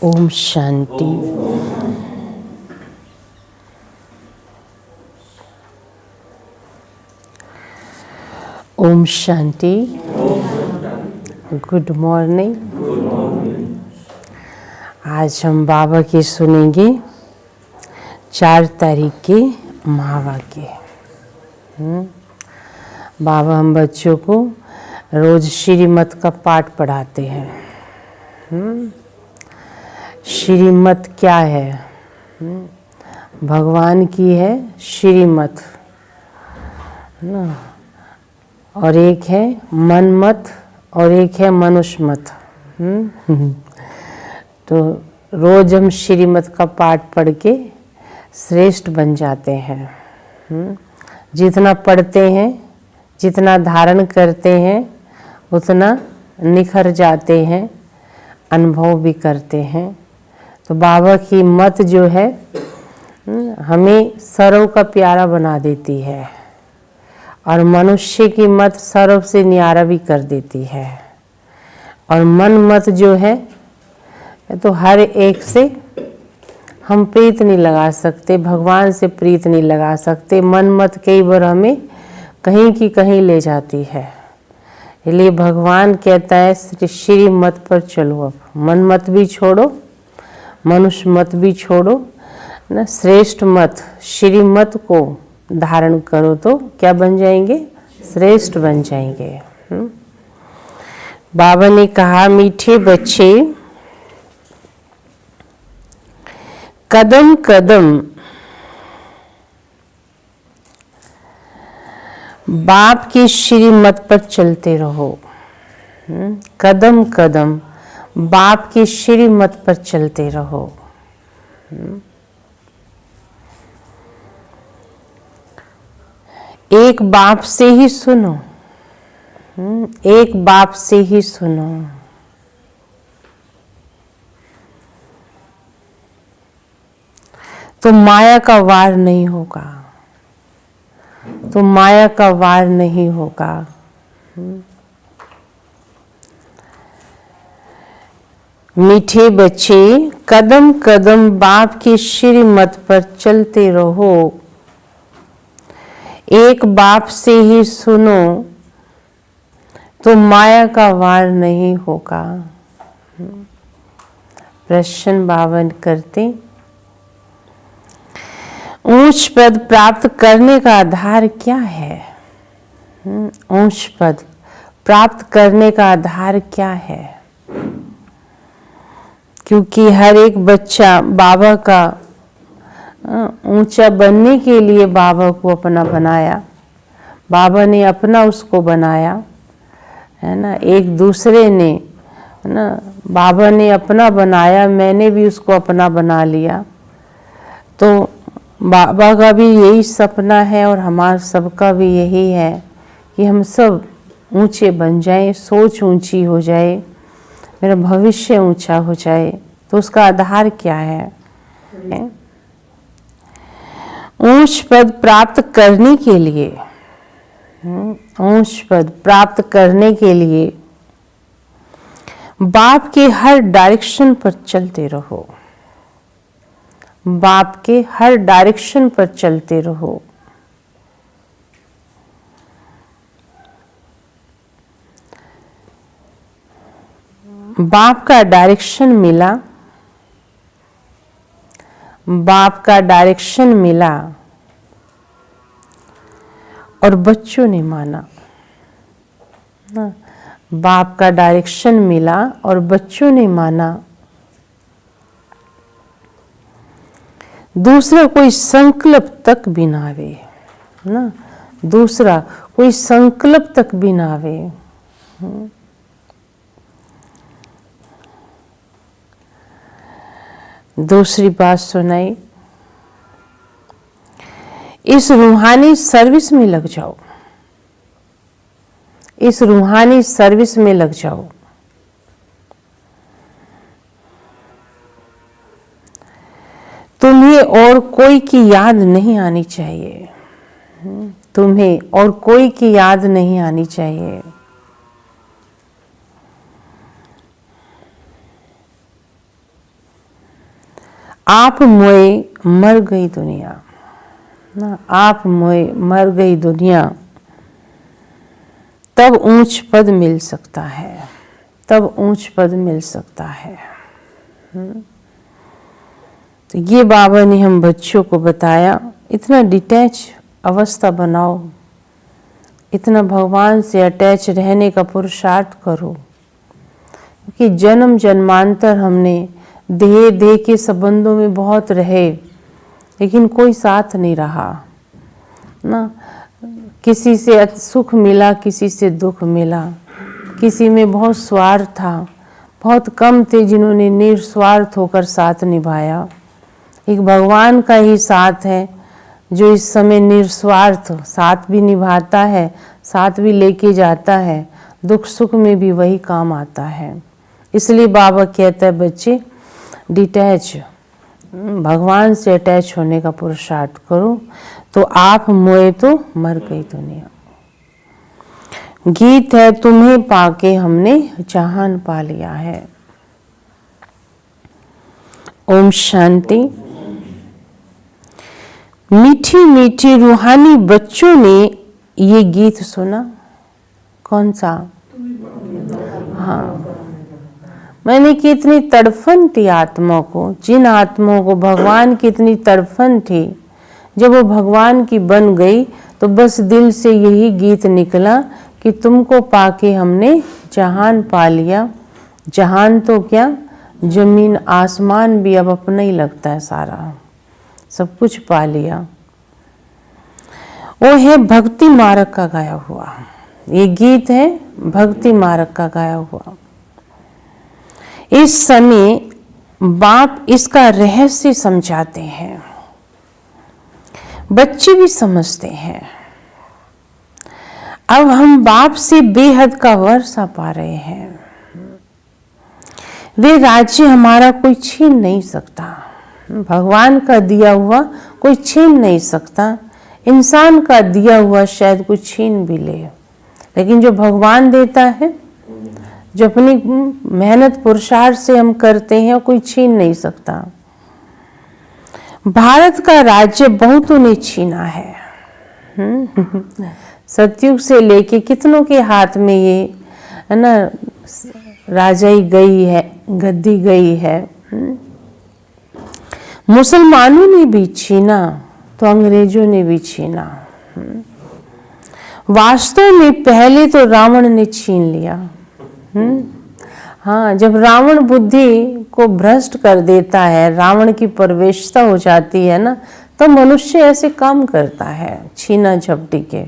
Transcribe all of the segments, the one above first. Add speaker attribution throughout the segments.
Speaker 1: Om Shanti. Om Shanti. Good morning. आज हम बाबा की सुनेंगे 4 तारीख के महावाक्य। बाबा हम बच्चों को रोज श्रीमत का पाठ पढ़ाते हैं। श्रीमत क्या है? भगवान की है श्रीमत ना, और एक है मनमत और एक है मनुष्यमत। तो रोज हम श्रीमत का पाठ पढ़ के श्रेष्ठ बन जाते हैं। जितना पढ़ते हैं, जितना धारण करते हैं, उतना निखर जाते हैं, अनुभव भी करते हैं। तो बाबा की मत जो है हमें सर्व का प्यारा बना देती है, और मनुष्य की मत सर्व से न्यारा भी कर देती है। और मन मत जो है तो हर एक से हम प्रीत नहीं लगा सकते, भगवान से प्रीत नहीं लगा सकते। मन मत कई बार हमें कहीं की कहीं ले जाती है। इसलिए भगवान कहता है श्री मत पर चलो, अब मन मत भी छोड़ो, मनुष्य मत भी छोड़ो ना, श्रेष्ठ मत श्री मत को धारण करो तो क्या बन जाएंगे? श्रेष्ठ बन जाएंगे। बाबा ने कहा, मीठे बच्चे कदम कदम बाप की श्रीमत पर चलते रहो। कदम कदम बाप की श्रीमत पर चलते रहो। एक बाप से ही सुनो, एक बाप से ही सुनो। तो माया का वार नहीं होगा, तो माया का वार नहीं होगा। मीठे बच्चे कदम कदम बाप की श्रीमत पर चलते रहो। एक बाप से ही सुनो तो माया का वार नहीं होगा। प्रश्न बाबा करते, ऊंच पद प्राप्त करने का आधार क्या है? ऊंच पद प्राप्त करने का आधार क्या है? क्योंकि हर एक बच्चा बाबा का ऊंचा बनने के लिए बाबा को अपना बनाया, बाबा ने अपना उसको बनाया है ना। एक दूसरे ने है ना, बाबा ने अपना बनाया, मैंने भी उसको अपना बना लिया। तो बाबा का भी यही सपना है और हमारा सबका भी यही है कि हम सब ऊंचे बन जाएं, सोच ऊंची हो जाए, मेरा भविष्य ऊंचा हो जाए। तो उसका आधार क्या है? ऊंच पद प्राप्त करने के लिए, ऊंच पद प्राप्त करने के लिए बाप के हर डायरेक्शन पर चलते रहो। बाप के हर डायरेक्शन पर चलते रहो। बाप का डायरेक्शन मिला, बाप का डायरेक्शन मिला और बच्चों ने माना। बाप का डायरेक्शन मिला और बच्चों ने माना। दूसरा कोई संकल्प तक भी ना आवे ना, दूसरा कोई संकल्प तक भी ना आवे। दूसरी बात सुनाई, इस रूहानी सर्विस में लग जाओ, इस रूहानी सर्विस में लग जाओ। तुम्हें और कोई की याद नहीं आनी चाहिए, तुम्हें और कोई की याद नहीं आनी चाहिए। आप मोए मर गई दुनिया ना, आप मोए मर गई दुनिया, तब ऊंच पद मिल सकता है, तब ऊंच पद मिल सकता है। तो ये बाबा ने हम बच्चों को बताया, इतना डिटैच अवस्था बनाओ, इतना भगवान से अटैच रहने का पुरुषार्थ करो, क्योंकि जन्म जन्मांतर हमने देह देह के संबंधों में बहुत रहे, लेकिन कोई साथ नहीं रहा ना। किसी से सुख मिला, किसी से दुख मिला, किसी में बहुत स्वार्थ था, बहुत कम थे जिन्होंने निस्वार्थ होकर साथ निभाया। एक भगवान का ही साथ है जो इस समय निस्वार्थ साथ भी निभाता है, साथ भी लेके जाता है, दुख सुख में भी वही काम आता है। इसलिए बाबा कहता है बच्चे डिटैच, भगवान से अटैच होने का पुरुषार्थ करो, तो आप मोए तो मर गई दुनिया। गीत है तुम्हें पाके हमने जहान पा लिया है। ओम शांति। मीठी मीठी रूहानी बच्चों ने ये गीत सुना। कौन सा? हाँ, मैंने कितनी तड़फन थी आत्मा को, जिन आत्माओं को भगवान की इतनी तड़फन थी, जब वो भगवान की बन गई तो बस दिल से यही गीत निकला कि तुमको पाके हमने जहान पा लिया। जहान तो क्या, जमीन आसमान भी अब अपना ही लगता है, सारा सब कुछ पा लिया। वो है भक्ति मार्ग का गाया हुआ, ये गीत है भक्ति मार्ग का गाया हुआ। इस समय बाप इसका रहस्य समझाते हैं, बच्चे भी समझते हैं। अब हम बाप से बेहद का वर्षा पा रहे हैं। वे राज्य हमारा कोई छीन नहीं सकता, भगवान का दिया हुआ कोई छीन नहीं सकता। इंसान का दिया हुआ शायद कोई छीन भी ले, लेकिन जो भगवान देता है, जो अपनी मेहनत पुरुषार्थ से हम करते हैं, कोई छीन नहीं सकता। भारत का राज्य बहुतों ने छीना है। सतयुग से लेके कितनों के हाथ में ये है ना राजाई गई है, गद्दी गई है। मुसलमानों ने भी छीना तो अंग्रेजों ने भी छीना। वास्तव में पहले तो रावण ने छीन लिया। हाँ, जब रावण बुद्धि को भ्रष्ट कर देता है, रावण की प्रवेशता हो जाती है ना, तो मनुष्य ऐसे काम करता है, छीना झपटी के।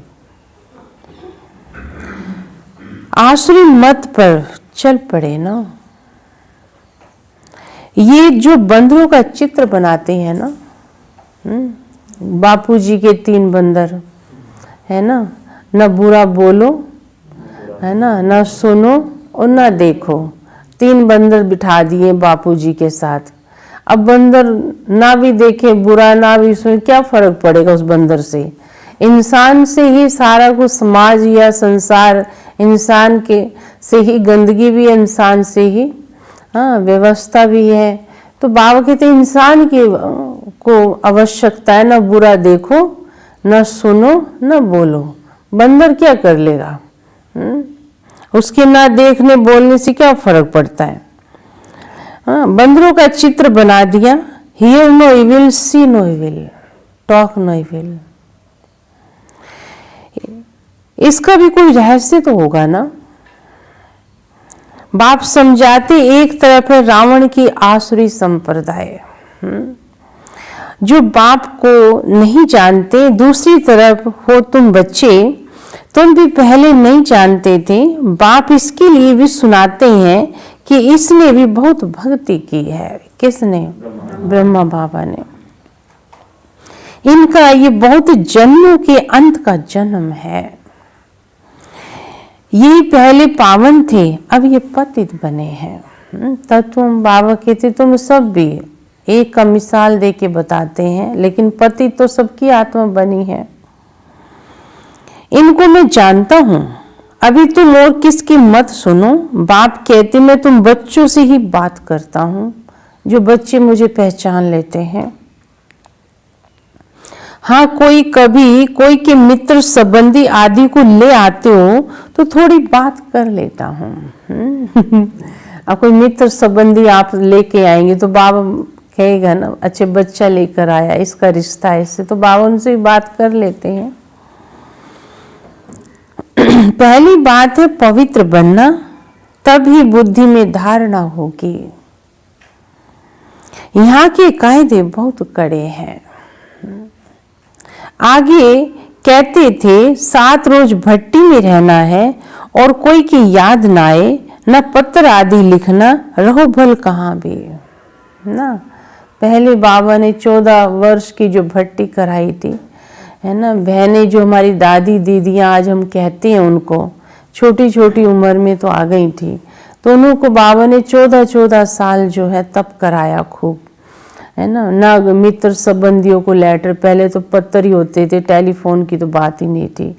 Speaker 1: आसुरी मत पर चल पड़े ना। ये जो बंदरों का चित्र बनाते हैं ना, बापूजी के 3 बंदर है ना, न बुरा बोलो है ना सुनो और ना देखो। 3 बंदर बिठा दिए बापूजी के साथ। अब बंदर ना भी देखे, बुरा ना भी सुने, क्या फर्क पड़ेगा उस बंदर से? इंसान से ही सारा कुछ, समाज या संसार इंसान के से ही, गंदगी भी इंसान से ही, हाँ, व्यवस्था भी है। तो बाबा कहते इंसान की को आवश्यकता है, ना बुरा देखो, ना सुनो, ना बोलो। बंदर क्या कर लेगा? उसके ना देखने बोलने से क्या फर्क पड़ता है? हाँ, बंदरों का चित्र बना दिया। Hear no evil, see no evil, talk no evil. इसका भी कोई रहस्य तो होगा ना। बाप समझाते, एक तरफ है रावण की आसुरी संप्रदाय जो बाप को नहीं जानते, दूसरी तरफ हो तुम बच्चे, तुम भी पहले नहीं जानते थे। बाप इसके लिए भी सुनाते हैं कि इसने भी बहुत भक्ति की है। किसने? ब्रह्मा बाबा ने। इनका ये बहुत जन्मों के अंत का जन्म है। ये पहले पावन थे, अब ये पतित बने हैं। तत्व बाबा कहते तुम सब भी, एक का मिसाल दे के बताते हैं, लेकिन पतित तो सबकी आत्मा बनी है। इनको मैं जानता हूं, अभी तुम और किसकी मत सुनो। बाप कहते मैं तुम बच्चों से ही बात करता हूं, जो बच्चे मुझे पहचान लेते हैं। हाँ, कोई कभी कोई के मित्र संबंधी आदि को ले आते हो तो थोड़ी बात कर लेता हूँ। अब कोई मित्र संबंधी आप लेके आएंगे तो बाबा कहेगा ना, अच्छे बच्चा लेकर आया, इसका रिश्ता ऐसे, तो बाबा उनसे बात कर लेते हैं। पहली बात है पवित्र बनना, तभी बुद्धि में धारणा होगी। यहाँ के कायदे बहुत कड़े हैं। आगे कहते थे 7 रोज भट्टी में रहना है और कोई की याद ना आए, न पत्र आदि लिखना, रहो भल कहाँ भी ना। पहले बाबा ने 14 वर्ष की जो भट्टी कराई थी, है ना, बहनें जो हमारी दादी दीदियाँ आज हम कहते हैं उनको, छोटी छोटी उम्र में तो आ गई थी, तो उनको बाबा ने 14 साल जो है तप कराया खूब, है ना मित्र संबंधियों को लेटर, पहले तो पत्र ही होते थे, टेलीफोन की तो बात ही नहीं थी,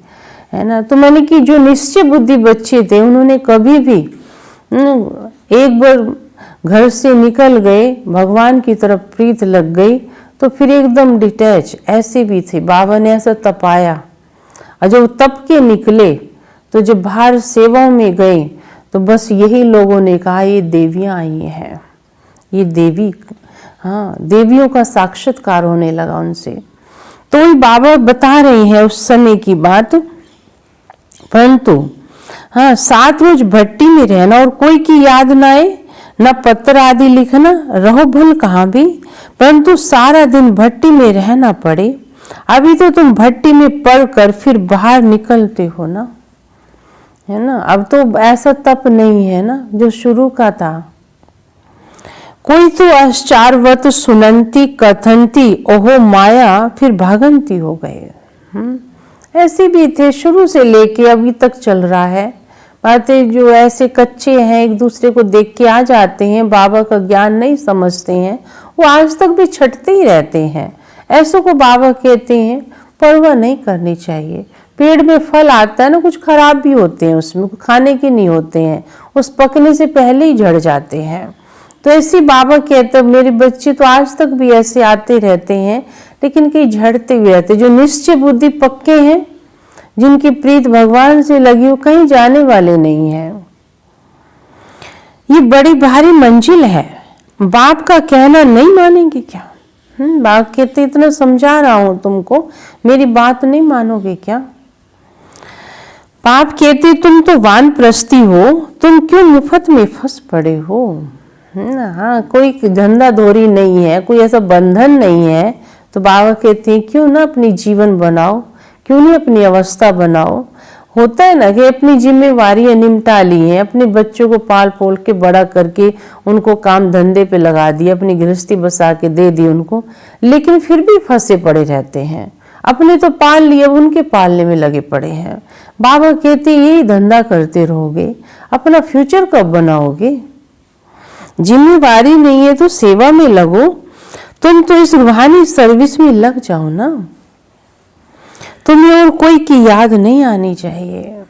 Speaker 1: है ना। तो मैंने कि जो निश्चय बुद्धि बच्चे थे उन्होंने कभी भी एक बार घर से निकल गए, भगवान की तरफ प्रीत लग गई तो फिर एकदम डिटैच ऐसे भी थे। बाबा ने ऐसा तपाया, और जब तप के निकले तो जब बाहर सेवाओं में गए तो बस यही लोगों ने कहा ये देवियां आई हैं, ये देवी, हाँ देवियों का साक्षात्कार होने लगा उनसे। तो ही बाबा बता रहे हैं उस समय की बात। परंतु हाँ 7 रोज भट्टी में रहना और कोई की याद ना आए, न पत्र आदि लिखना, रहो भल कहाँ भी, परंतु सारा दिन भट्टी में रहना पड़े। अभी तो तुम भट्टी में पड़ कर फिर बाहर निकलते हो ना, है ना। अब तो ऐसा तप नहीं है ना जो शुरू का था। कोई तो आश्चर्यवत सुनंती कथनती ओहो माया, फिर भागंती हो गए। ऐसे भी थे शुरू से लेके अभी तक चल रहा है। बातें जो ऐसे कच्चे हैं, एक दूसरे को देख के आ जाते हैं, बाबा का ज्ञान नहीं समझते हैं, वो आज तक भी छटते ही रहते हैं। ऐसों को बाबा कहते हैं परवाह नहीं करनी चाहिए। पेड़ में फल आता है ना, कुछ खराब भी होते हैं, उसमें खाने के नहीं होते हैं, उस पकने से पहले ही झड़ जाते हैं। तो ऐसे बाबा कहते मेरे बच्चे तो आज तक भी ऐसे आते रहते हैं, लेकिन कहीं झड़ते हुए रहते। जो निश्चय बुद्धि पक्के हैं, जिनकी प्रीत भगवान से लगी हो, कहीं जाने वाले नहीं है। ये बड़ी भारी मंजिल है। बाप का कहना नहीं मानेंगे क्या? बाप कहते इतना समझा रहा हूं तुमको, मेरी बात नहीं मानोगे क्या? बाप कहते तुम तो वानप्रस्थी हो, तुम क्यों मुफ्त में फंस पड़े हो? हाँ, कोई धंधा धोरी नहीं है, कोई ऐसा बंधन नहीं है। तो बाबा कहते हैं क्यों ना अपनी जीवन बनाओ, क्यों नहीं अपनी अवस्था बनाओ। होता है ना कि अपनी जिम्मेवारी निपटा ली है, अपने बच्चों को पाल पोल के बड़ा करके उनको काम धंधे पे लगा दिया, अपनी गृहस्थी बसा के दे दी उनको, लेकिन फिर भी फंसे पड़े रहते हैं। अपने तो पाल लिए, अब उनके पालने में लगे पड़े हैं। बाबा कहते यही धंधा करते रहोगे, अपना फ्यूचर कब बनाओगे? जिम्मेवारी नहीं है तो सेवा में लगो। तुम तो इस रूहानी सर्विस में लग जाओ ना। तुम्हें और कोई की याद नहीं आनी चाहिए।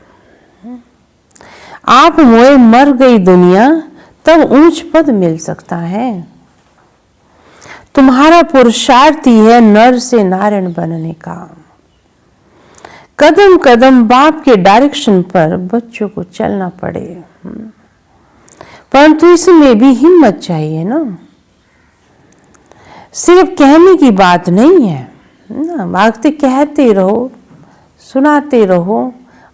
Speaker 1: आप मोए मर गई दुनिया, तब ऊंच पद मिल सकता है। तुम्हारा पुरुषार्थ ही है नर से नारायण बनने का। कदम कदम बाप के डायरेक्शन पर बच्चों को चलना पड़े, परंतु इसमें भी हिम्मत चाहिए ना। सिर्फ कहने की बात नहीं है ना, भागते कहते रहो, सुनाते रहो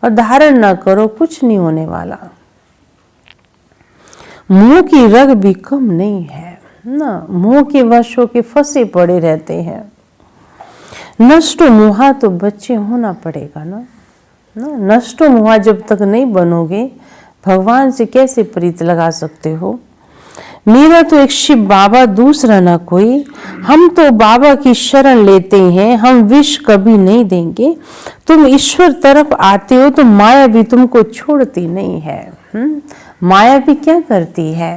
Speaker 1: और धारण ना करो, कुछ नहीं होने वाला। मुंह की रग भी कम नहीं है ना, मुंह के वश होके फंसे पड़े रहते हैं। नष्टो मुहा तो बच्चे होना पड़ेगा ना। नष्टो मुहा जब तक नहीं बनोगे, भगवान से कैसे प्रीत लगा सकते हो? मेरा तो एक शिव बाबा, दूसरा ना कोई। हम तो बाबा की शरण लेते हैं, हम विष कभी नहीं देंगे। तुम ईश्वर तरफ आते हो तो माया भी तुमको छोड़ती नहीं है। माया भी क्या करती है?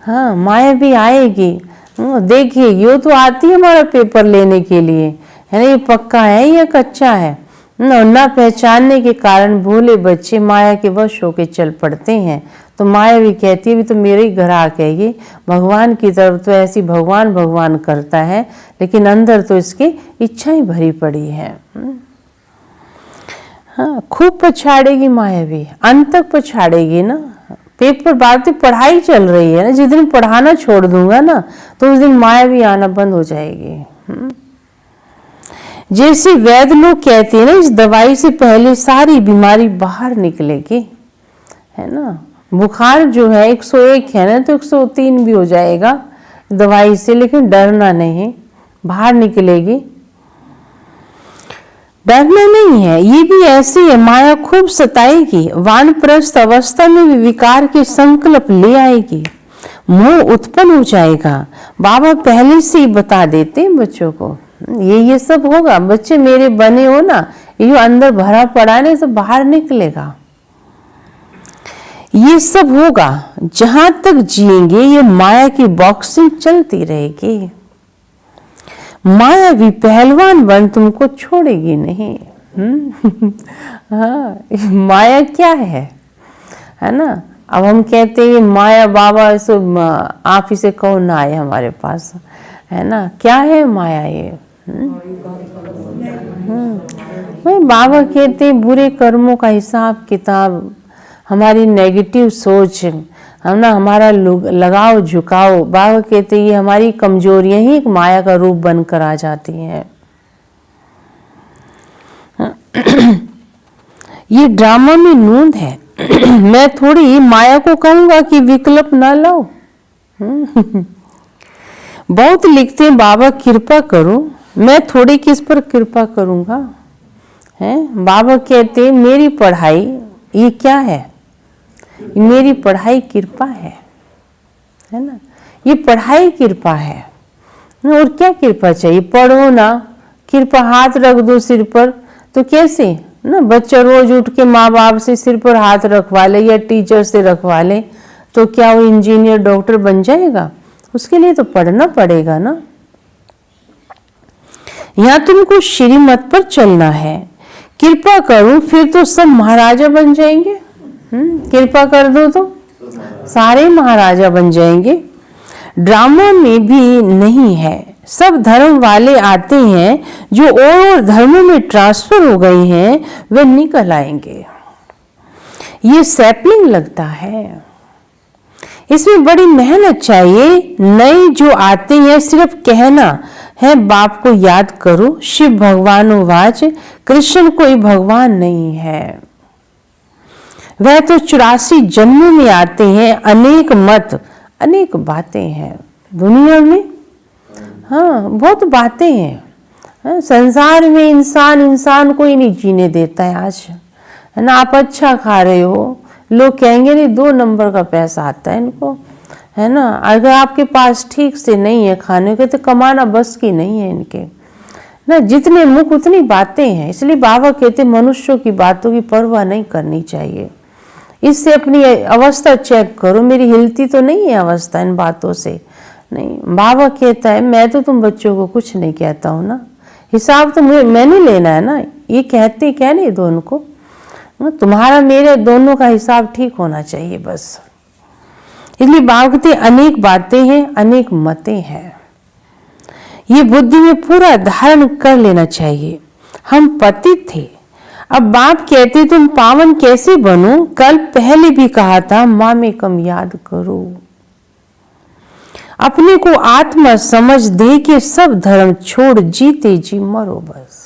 Speaker 1: हाँ, माया भी आएगी, देखिए ये तो आती है हमारा पेपर लेने के लिए, है ना, ये पक्का है या कच्चा है ना पहचानने के कारण भोले बच्चे माया के वश होके चल पड़ते हैं। तो माया भी कहती है भी तो मेरे ही ग्राहक है ये, भगवान की तरफ तो ऐसी भगवान भगवान करता है, लेकिन अंदर तो इसकी इच्छाएं भरी पड़ी है। हाँ, खूब पछाड़ेगी माया भी, अंत तक पछाड़ेगी ना। पेपर बातें पढ़ाई चल रही है ना, जिस दिन पढ़ाना छोड़ दूंगा ना तो उस दिन माया भी आना बंद हो जाएगी। जैसे वैद्य लोग कहते हैं ना, इस दवाई से पहले सारी बीमारी बाहर निकलेगी, है ना। बुखार जो है 101 है ना, तो 103 भी हो जाएगा दवाई से, लेकिन डरना नहीं, बाहर निकलेगी, डरना नहीं है। ये भी ऐसी है, माया खूब सताएगी, वानप्रस्थ अवस्था में भी विकार के संकल्प ले आएगी, मोह उत्पन्न हो जाएगा। बाबा पहले से ही बता देते हैं बच्चों को, ये सब होगा, बच्चे मेरे बने हो ना, ये अंदर भरा पड़ा है सब बाहर निकलेगा, ये सब होगा। जहां तक जिएंगे ये माया की बॉक्सिंग चलती रहेगी, माया भी पहलवान बन तुमको छोड़ेगी नहीं। हाँ, माया क्या है ना। अब हम कहते हैं ये माया, बाबा ऐसे आप इसे कहो ना आए हमारे पास, है ना। क्या है माया ये? बाबा कहते हैं बुरे कर्मों का हिसाब किताब, हमारी नेगेटिव सोच, हम ना हमारा लगाव झुकाव, बाबा कहते हैं ये हमारी कमजोरियां ही एक माया का रूप बनकर आ जाती हैं। ये ड्रामा में नूंद है। मैं थोड़ी माया को कहूंगा कि विकल्प ना लाओ। बहुत लिखते हैं बाबा कृपा करो, मैं थोड़ी किस पर कृपा करूंगा, है। बाबा कहते हैं मेरी पढ़ाई ये क्या है, मेरी पढ़ाई कृपा है ना। ये पढ़ाई कृपा है, और क्या कृपा चाहिए, पढ़ो ना, कृपा हाथ रख दो सिर पर, तो कैसे ना। बच्चा रोज उठ के माँ बाप से सिर पर हाथ रखवा ले या टीचर से रखवा ले, तो क्या वो इंजीनियर डॉक्टर बन जाएगा? उसके लिए तो पढ़ना पड़ेगा ना। यहाँ तुमको श्रीमत पर चलना है, कृपा करूं फिर तो सब महाराजा बन जाएंगे। कृपा कर दो तो सारे महाराजा बन जाएंगे। ड्रामा में भी नहीं है, सब धर्म वाले आते हैं, जो और धर्मों में ट्रांसफर हो गए हैं वे निकल आएंगे। ये सैपलिंग लगता है, इसमें बड़ी मेहनत चाहिए। नए जो आते हैं सिर्फ कहना है बाप को याद करो, शिव भगवानोवाच, कृष्ण कोई भगवान नहीं है, वह तो 84 जन्मों में आते हैं, अनेक मत अनेक बातें हैं दुनिया में। हाँ, बहुत बातें हैं। संसार में इंसान को ही नहीं जीने देता है आज, है ना। आप अच्छा खा रहे हो, लोग कहेंगे नहीं 2 नंबर का पैसा आता है इनको, है ना। अगर आपके पास ठीक से नहीं है खाने के तो कमाना बस की नहीं है इनके ना। जितने मुख उतनी बातें हैं, इसलिए बाबा कहते मनुष्यों की बातों की परवाह नहीं करनी चाहिए। इससे अपनी अवस्था चेक करो, मेरी हिलती तो नहीं है अवस्था इन बातों से, नहीं। बाबा कहता है मैं तो तुम बच्चों को कुछ नहीं कहता हूँ ना, हिसाब तो मैंने लेना है ना। ये कहते क्या नहीं दोनों को, तुम्हारा मेरे दोनों का हिसाब ठीक होना चाहिए बस। इसलिए बाबा कहते अनेक बातें हैं, अनेक मतें हैं, ये बुद्धि में पूरा धारण कर लेना चाहिए। हम पतित थे, अब बाप कहते तुम पावन कैसे बनो, कल पहले भी कहा था माँ में कम याद करो। अपने को आत्मा समझ दे के सब धर्म छोड़ जीते जी मरो बस।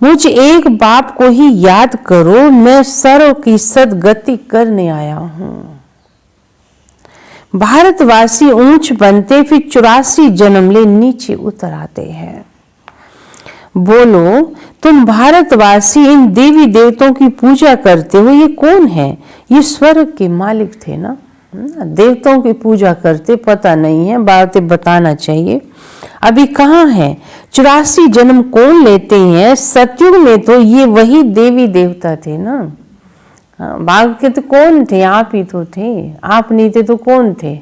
Speaker 1: मुझ एक बाप को ही याद करो, मैं सर्व की सदगति करने आया हूं। भारतवासी ऊंच बनते फिर 84 जन्म ले नीचे उतर आते हैं। बोलो तुम भारतवासी इन देवी देवताओं की पूजा करते हो, ये कौन है? ये स्वर्ग के मालिक थे ना, देवताओं की पूजा करते, पता नहीं है, बातें बताना चाहिए। अभी कहाँ है? 84 जन्म कौन लेते हैं? सतयुग में तो ये वही देवी देवता थे ना। बाघ के तो कौन थे? आप ही तो थे, आप नहीं थे तो कौन थे?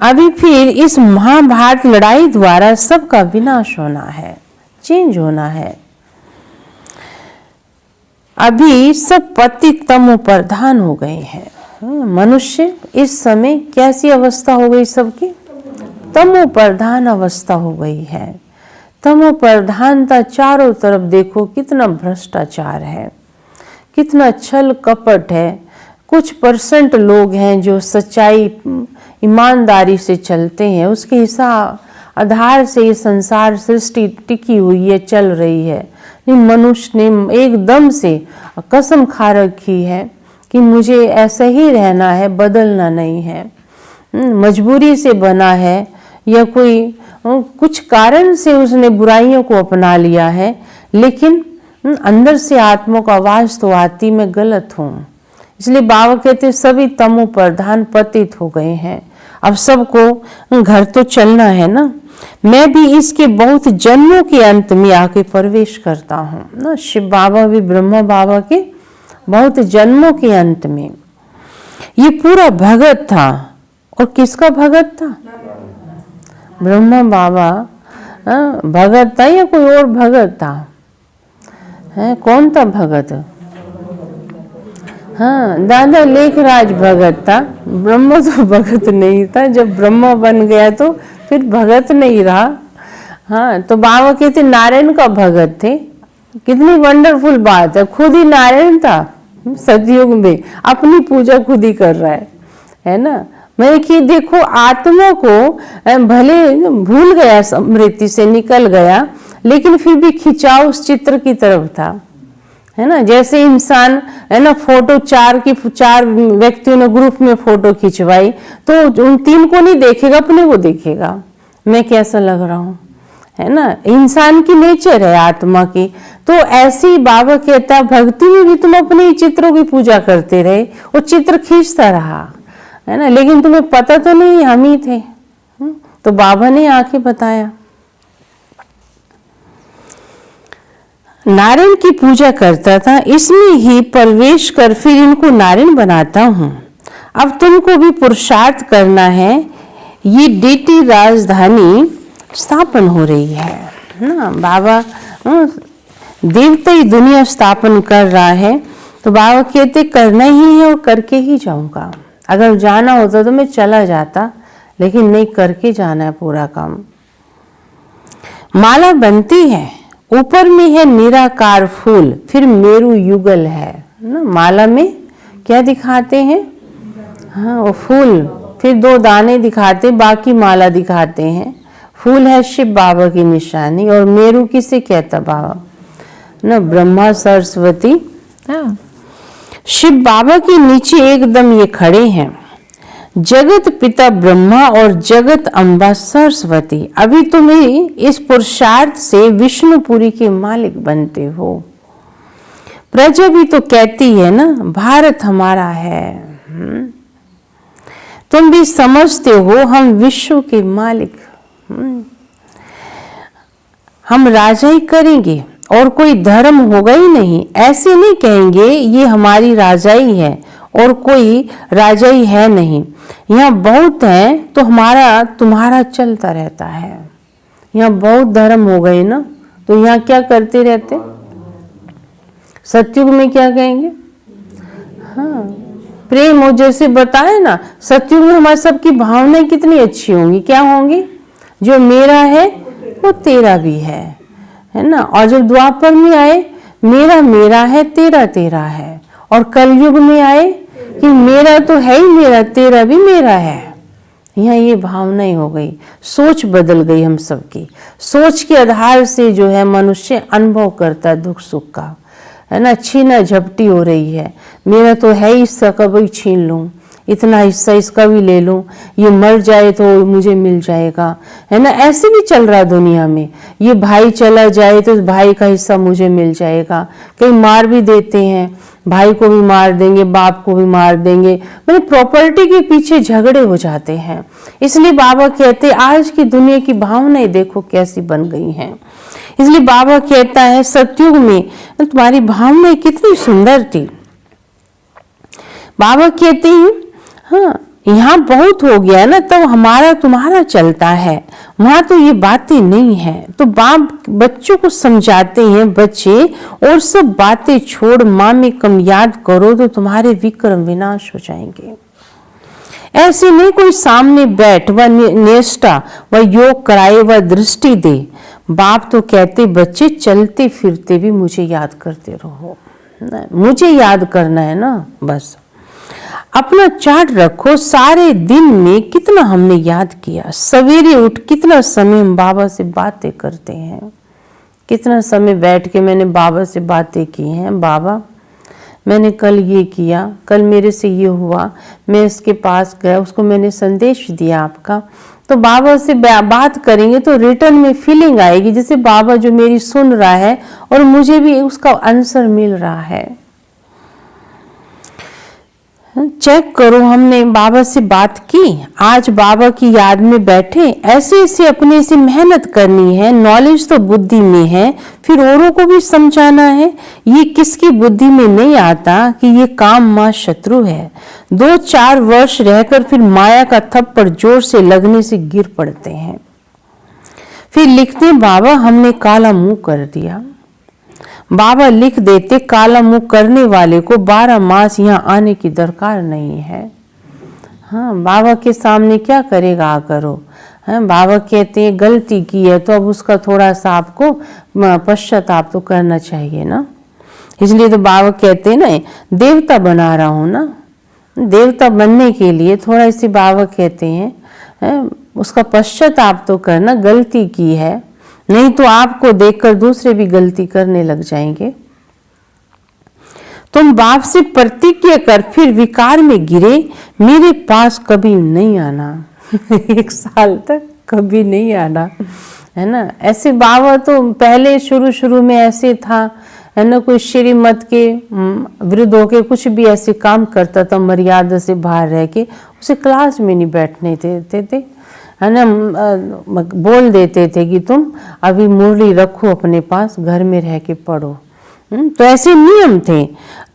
Speaker 1: अभी फिर इस महाभारत लड़ाई द्वारा सबका विनाश होना है, चेंज होना है। अभी सब पतित तमो प्रधान हो गए हैं। मनुष्य इस समय कैसी अवस्था हो गई सबकी? तमो प्रधान अवस्था हो गई है। तमो प्रधानता, चारों तरफ देखो कितना भ्रष्टाचार है, कितना छल कपट है। कुछ % लोग हैं जो सच्चाई ईमानदारी से चलते हैं, उसके हिसाब आधार से ये संसार सृष्टि टिकी हुई है, चल रही है। मनुष्य ने एकदम से कसम खा रखी है कि मुझे ऐसा ही रहना है, बदलना नहीं है। मजबूरी से बना है या कोई कुछ कारण से उसने बुराइयों को अपना लिया है, लेकिन अंदर से आत्मा को आवाज तो आती मैं गलत हूँ। इसलिए बाबा कहते सभी तमो प्रधान पतित हो गए हैं। अब सबको घर तो चलना है ना। मैं भी इसके बहुत जन्मों के अंत में आके प्रवेश करता हूँ ना। शिव बाबा भी ब्रह्मा बाबा के बहुत जन्मों के अंत में। ये पूरा भगत था, और किसका भगत था? ब्रह्मा बाबा भगत था या कोई और भगत था? कौन था भगत? हाँ, दादा लेखराज भगत था। ब्रह्मा तो भगत नहीं था। जब ब्रह्मा बन गया तो फिर भगत नहीं रहा। हाँ, तो बाबा कहते नारायण का भगत थे। कितनी वंडरफुल बात है, खुद ही नारायण था सतयुग में, अपनी पूजा खुद ही कर रहा है ना। मैं कि देखो आत्मा को भले भूल गया, स्मृति से निकल गया, लेकिन फिर भी खिंचाव उस चित्र की तरफ था, है ना। जैसे इंसान है ना, फोटो चार व्यक्तियों ने ग्रुप में फोटो खिंचवाई तो उन 3 को नहीं देखेगा, अपने को देखेगा, मैं कैसा लग रहा हूँ, है ना। इंसान की नेचर है आत्मा की। तो ऐसे ही बाबा कहता भक्ति में भी तुम अपने चित्रों की पूजा करते रहे, वो चित्र खींचता रहा, है ना, लेकिन तुम्हें पता तो नहीं हम ही थे। तो बाबा ने आके बताया नारायण की पूजा करता था, इसमें ही प्रवेश कर फिर इनको नारायण बनाता हूँ। अब तुमको भी पुरुषार्थ करना है। ये डीटी राजधानी स्थापन हो रही है ना। बाबा देवता ही दुनिया स्थापन कर रहा है, तो बाबा कहते करना ही है और करके ही जाऊंगा। अगर जाना होता तो मैं चला जाता, लेकिन नहीं, करके जाना है पूरा काम। माला बनती है, ऊपर में है निराकार फूल, फिर मेरु युगल है ना। माला में क्या दिखाते हैं? हाँ, वो फूल, फिर 2 दाने दिखाते, बाकी माला दिखाते हैं। फूल है शिव बाबा की निशानी, और मेरु किसे कहता बाबा ना? ब्रह्मा सरस्वती। हाँ, शिव बाबा के नीचे एकदम ये खड़े हैं, जगत पिता ब्रह्मा और जगत अम्बा सरस्वती। अभी तुम्हें इस पुरुषार्थ से विष्णुपुरी के मालिक बनते हो। प्रजा भी तो कहती है ना भारत हमारा है। तुम भी समझते हो हम विश्व के मालिक, हम राजा ही करेंगे और कोई धर्म होगा ही नहीं। ऐसे नहीं कहेंगे ये हमारी राजाई है और कोई राजा ही है नहीं। यहाँ बहुत है तो हमारा तुम्हारा चलता रहता है। यहाँ बहुत धर्म हो गए ना, तो यहाँ क्या करते रहते? सतयुग में क्या कहेंगे? हाँ, प्रेम हो, जैसे बताए ना, सतयुग में हमारी सबकी भावनाएं कितनी अच्छी होंगी। क्या होंगी? जो मेरा है वो तेरा भी है ना। और जब द्वापर में आए मेरा मेरा है, तेरा तेरा है, और कलयुग में आए कि मेरा तो है ही मेरा, तेरा भी मेरा है। यहाँ ये भावना ही हो गई, सोच बदल गई हम सबकी। सोच के आधार से जो है मनुष्य अनुभव करता है दुख सुख का, है ना। छीना झपटी हो रही है, मेरा तो है ही, इसका कभी छीन लूं, इतना हिस्सा इसका भी ले लूं, ये मर जाए तो मुझे मिल जाएगा, है ना। ऐसे भी चल रहा दुनिया में, ये भाई चला जाए तो भाई का हिस्सा मुझे मिल जाएगा। कई मार भी देते हैं, भाई को भी मार देंगे, बाप को भी मार देंगे, मतलब प्रॉपर्टी के पीछे झगड़े हो जाते हैं। इसलिए बाबा कहते आज की दुनिया की भावनाएं देखो कैसी बन गई हैं। इसलिए बाबा कहता है सतयुग में तुम्हारी भावनाएं कितनी सुंदर थी। बाबा कहते हैं हाँ, यहाँ बहुत हो गया ना, तब हमारा तुम्हारा चलता है, वहां तो ये बातें नहीं है। तो बाप बच्चों को समझाते हैं, बच्चे और सब बातें छोड़ माँ में कम याद करो तो तुम्हारे विक्रम विनाश हो जाएंगे। ऐसे नहीं कोई सामने बैठ व निष्ठा व योग कराए व दृष्टि दे। बाप तो कहते बच्चे चलते फिरते भी मुझे याद करते रहो, मुझे याद करना है ना, बस अपना चार्ट रखो, सारे दिन में कितना हमने याद किया, सवेरे उठ कितना समय हम बाबा से बातें करते हैं, कितना समय बैठ के मैंने बाबा से बातें की हैं। बाबा मैंने कल ये किया, कल मेरे से ये हुआ, मैं इसके पास गया, उसको मैंने संदेश दिया आपका। तो बाबा से बात करेंगे तो रिटर्न में फीलिंग आएगी जैसे बाबा जो मेरी सुन रहा है और मुझे भी उसका आंसर मिल रहा है। चेक करो, हमने बाबा से बात की, आज बाबा की याद में बैठे, ऐसे ऐसे अपने से मेहनत करनी है। नॉलेज तो बुद्धि में है, फिर औरों को भी समझाना है। ये किसकी बुद्धि में नहीं आता कि ये काम माँ शत्रु है। 2-4 वर्ष रहकर फिर माया का थप्पड़ जोर से लगने से गिर पड़ते हैं। फिर लिखते बाबा हमने काला मुंह कर दिया। बाबा लिख देते काला मुंह करने वाले को 12 मास यहाँ आने की दरकार नहीं है। हाँ, बाबा के सामने क्या करेगा आकर वो। बाबा कहते हैं गलती की है तो अब उसका थोड़ा सा आपको पश्चाताप तो करना चाहिए ना। इसलिए तो बाबा कहते हैं ना देवता बना रहा हूँ ना, देवता बनने के लिए थोड़ा इसे बाबा कहते हैं उसका पश्चाताप तो करना, गलती की है, नहीं तो आपको देखकर दूसरे भी गलती करने लग जाएंगे। तुम बाप से प्रतिज्ञा कर फिर विकार में गिरे, मेरे पास कभी नहीं आना। 1 साल तक कभी नहीं आना, है ना। ऐसे बाबा तो पहले शुरू में ऐसे था, है ना, कोई श्रीमत के विरुद्ध होके कुछ भी ऐसे काम करता था मर्यादा से बाहर रह के, उसे क्लास में नहीं बैठने देते थे, है ना। बोल देते थे कि तुम अभी मुरली रखो अपने पास, घर में रह के पढ़ो। तो ऐसे नियम थे।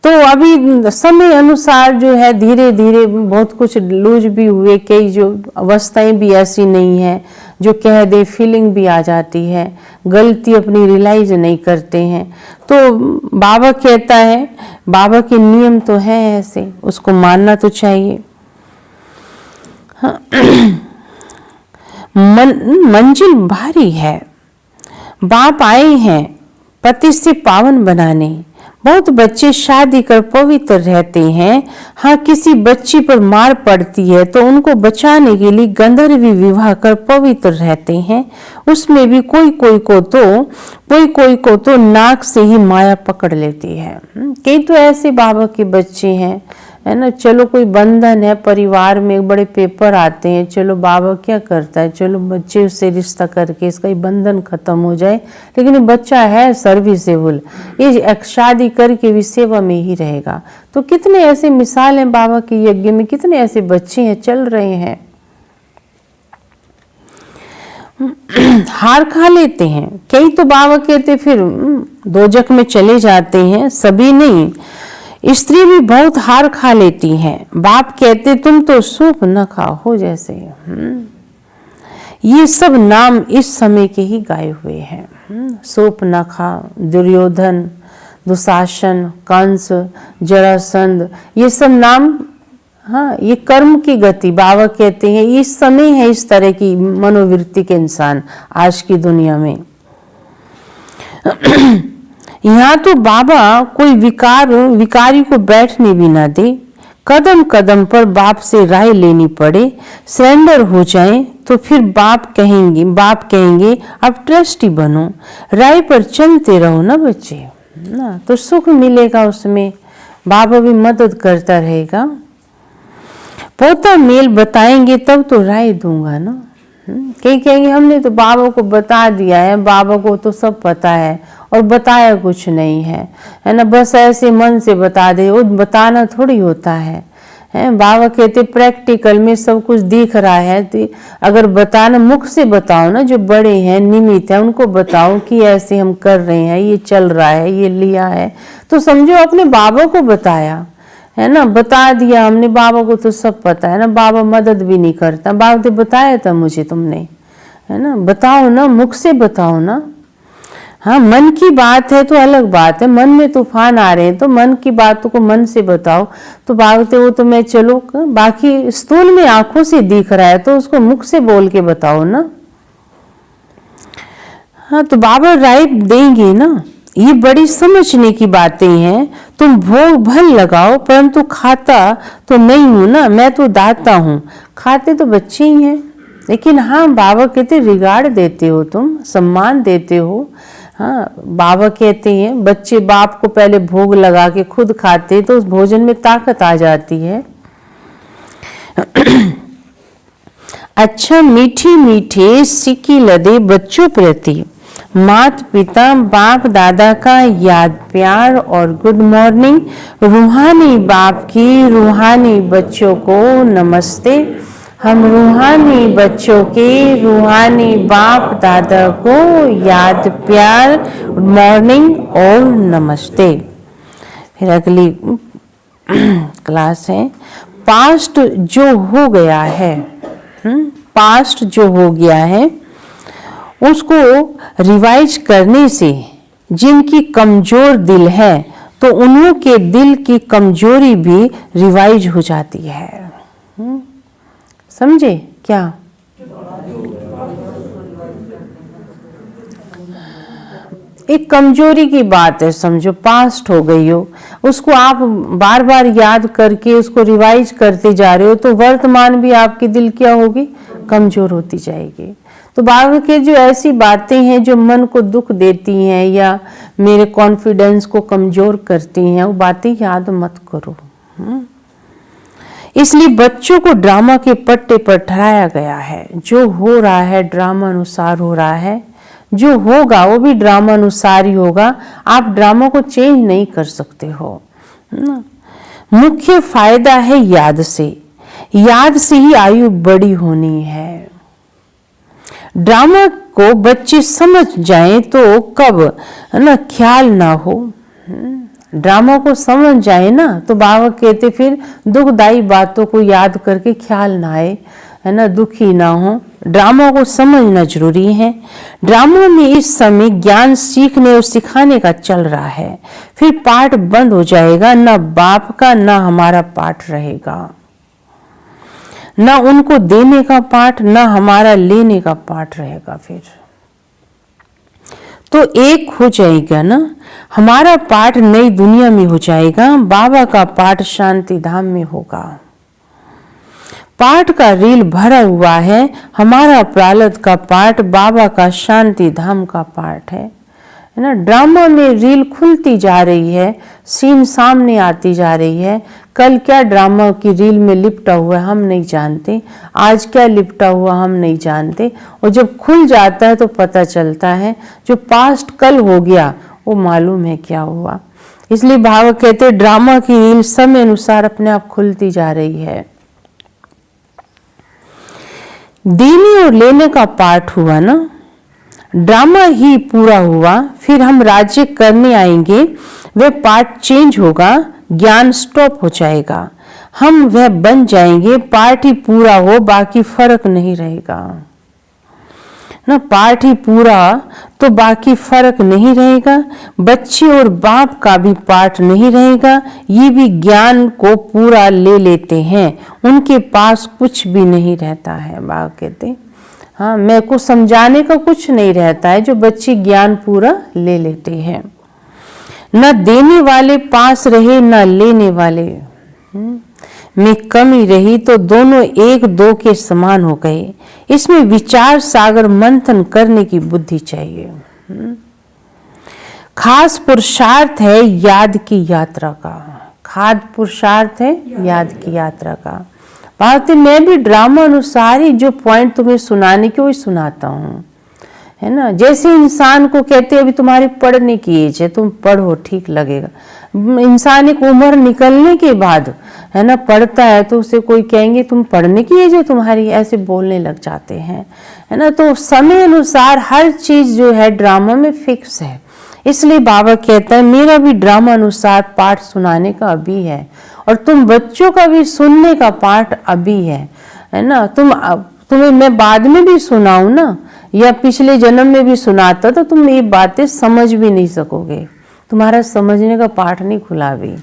Speaker 1: तो अभी समय अनुसार जो है धीरे धीरे बहुत कुछ लूज भी हुए, कई जो अवस्थाएं भी ऐसी नहीं है जो कह दे, फीलिंग भी आ जाती है, गलती अपनी रियलाइज नहीं करते हैं। तो बाबा कहता है, बाबा के नियम तो है ऐसे, उसको मानना तो चाहिए। हाँ। मंजिल भारी है, बाप आए हैं पति से पावन बनाने। बहुत बच्चे शादी कर पवित्र रहते हैं। हाँ, किसी बच्ची पर मार पड़ती है तो उनको बचाने के लिए गंधर्वी विवाह कर पवित्र रहते हैं। उसमें भी कोई कोई को तो नाक से ही माया पकड़ लेती है। कई तो ऐसे बाबा के बच्चे हैं, है ना। चलो कोई बंधन है परिवार में, बड़े पेपर आते हैं, चलो बाबा क्या करता है, चलो बच्चे से रिश्ता करके इसका बंधन खत्म हो जाए, लेकिन बच्चा है सर्विसेबल, ये शादी करके भी सेवा में ही रहेगा। तो कितने ऐसे मिसाल हैं बाबा के यज्ञ में, कितने ऐसे बच्चे हैं चल रहे हैं। हार खा लेते हैं, कई तो बाबा कहते फिर दोजख में चले जाते हैं, सभी नहीं। स्त्री भी बहुत हार खा लेती हैं। बाप कहते तुम तो सूप न खाओ जैसे। ये सब नाम इस समय के ही गाए हुए हैं। सूप न खा, दुर्योधन, दुशासन, कंस, जरासंध, ये सब नाम, हाँ, ये कर्म की गति बाबा कहते हैं। इस समय है इस तरह की मनोवृत्ति के इंसान आज की दुनिया में। यहाँ तो बाबा कोई विकारी को बैठने भी ना दे। कदम कदम पर बाप से राय लेनी पड़े, सरेंडर हो जाए तो फिर बाप कहेंगे अब ट्रस्टी बनो, राय पर चलते रहो ना बच्चे, ना तो सुख मिलेगा उसमें, बाबा भी मदद करता रहेगा। पोता मेल बताएंगे तब तो राय दूंगा ना। कई कहेंगे हमने तो बाबा को बता दिया है, बाबा को तो सब पता है, और बताया कुछ नहीं है, है ना, बस ऐसे मन से बता दे, वो बताना थोड़ी होता है। बाबा कहते प्रैक्टिकल में सब कुछ दिख रहा है, तो अगर बताना मुख से बताओ ना, जो बड़े हैं निमित्त है उनको बताओ कि ऐसे हम कर रहे हैं, ये चल रहा है, ये लिया है, तो समझो अपने बाबा को बताया, है ना, बता दिया हमने, बाबा को तो सब पता है ना, बाबा मदद भी नहीं करता, बाबा तो बताया था मुझे तुमने, है ना, बताओ ना, मुख से बताओ ना। हाँ, मन की बात है तो अलग बात है, मन में तूफान आ रहे हैं तो मन की बातों को मन से बताओ। तो भागते हो तो मैं चलो, बाकी स्थूल में आंखों से दिख रहा है तो उसको मुख से बोल के बताओ ना। हाँ, तो बाबा राय देंगे ना, ये बड़ी समझने की बातें हैं। तुम भोग भल लगाओ, परंतु खाता तो नहीं हूं ना, मैं तो दाता हूं। खाते तो बच्चे ही हैं, लेकिन हाँ बाबा कहते रिगार्ड देते हो, तुम सम्मान देते हो। हाँ, बाबा कहते हैं बच्चे बाप को पहले भोग लगा के खुद खाते तो उस भोजन में ताकत आ जाती है। अच्छा मीठी मीठे सिक्की लदे बच्चों प्रति माता पिता बाप दादा का याद प्यार और गुड मॉर्निंग। रूहानी बाप की रूहानी बच्चों को नमस्ते। हम रूहानी बच्चों के रूहानी बाप दादा को याद प्यार मॉर्निंग और नमस्ते। फिर अगली क्लास है पास्ट जो हो गया है, पास्ट जो हो गया है उसको रिवाइज करने से जिनकी कमजोर दिल है तो उन्हों के दिल की कमजोरी भी रिवाइज हो जाती है। समझे क्या? एक कमजोरी की बात है, समझो पास्ट हो गई हो, उसको आप बार बार याद करके उसको रिवाइज करते जा रहे हो तो वर्तमान भी आपकी दिल क्या होगी, कमजोर होती जाएगी। तो बाबा के जो ऐसी बातें हैं जो मन को दुख देती हैं या मेरे कॉन्फिडेंस को कमजोर करती हैं, वो बातें याद मत करो। इसलिए बच्चों को ड्रामा के पट्टे पर ठहराया गया है। जो हो रहा है ड्रामा अनुसार हो रहा है, जो होगा वो भी ड्रामा अनुसार ही होगा, आप ड्रामा को चेंज नहीं कर सकते हो ना। मुख्य फायदा है याद से, याद से ही आयु बड़ी होनी है। ड्रामा को बच्चे समझ जाएं तो कब है ना ख्याल ना हो, ड्रामा को समझ जाए ना तो बाबा कहते फिर दुखदाई बातों को याद करके ख्याल ना आए, है ना, दुखी ना हो। ड्रामा को समझना जरूरी है। ड्रामा में इस समय ज्ञान सीखने और सिखाने का चल रहा है, फिर पाठ बंद हो जाएगा, ना बाप का ना हमारा पाठ रहेगा, ना उनको देने का पाठ ना हमारा लेने का पाठ रहेगा। फिर तो एक हो जाएगा ना, हमारा पाठ नई दुनिया में हो जाएगा, बाबा का पाठ शांति धाम में होगा। पाठ का रील भरा हुआ है, हमारा प्रारब्ध का पाठ बाबा का शांति धाम का पाठ है ना। ड्रामा में रील खुलती जा रही है, सीन सामने आती जा रही है। कल क्या ड्रामा की रील में लिपटा हुआ है हम नहीं जानते, आज क्या लिपटा हुआ हम नहीं जानते, और जब खुल जाता है तो पता चलता है जो पास्ट कल हो गया वो मालूम है क्या हुआ। इसलिए भाव कहते हैं ड्रामा की रील समय अनुसार अपने आप खुलती जा रही है। देने और लेने का पाठ हुआ ना, ड्रामा ही पूरा हुआ, फिर हम राज्य करने आएंगे, वह पार्ट चेंज होगा, ज्ञान स्टॉप हो जाएगा, हम वह बन जाएंगे, पार्ट ही पूरा हो बाकी फर्क नहीं रहेगा ना। पार्ट ही पूरा तो बाकी फर्क नहीं रहेगा, बच्चे और बाप का भी पार्ट नहीं रहेगा। ये भी ज्ञान को पूरा ले लेते हैं, उनके पास कुछ भी नहीं रहता है। बाबा कहते हाँ, मैं को समझाने का कुछ नहीं रहता है, जो बच्चे ज्ञान पूरा ले लेते हैं। न देने वाले पास रहे न लेने वाले में कमी रही तो दोनों एक दो के समान हो गए। इसमें विचार सागर मंथन करने की बुद्धि चाहिए। खास पुरुषार्थ है याद की यात्रा का, खास पुरुषार्थ है याद की यात्रा का। बात मैं भी ड्रामा अनुसार ही जो पॉइंट तुम्हें सुनाने की वही सुनाता हूँ, है ना। जैसे इंसान को कहते हैं अभी तुम्हारी पढ़ने की एज है, तुम पढ़ो ठीक लगेगा। इंसान एक उम्र निकलने के बाद है ना पढ़ता है तो उसे कोई कहेंगे तुम पढ़ने की एज है तुम्हारी, ऐसे बोलने लग जाते हैं, है ना। तो समय अनुसार हर चीज जो है ड्रामा में फिक्स है। इसलिए बाबा कहता है मेरा भी ड्रामा अनुसार पाठ सुनाने का अभी है और तुम बच्चों का भी सुनने का पाठ अभी है ना। तुम्हें मैं बाद में भी सुनाऊं ना, या पिछले जन्म में भी सुनाता तो तुम ये बातें समझ भी नहीं सकोगे, तुम्हारा समझने का पाठ नहीं खुला अभी।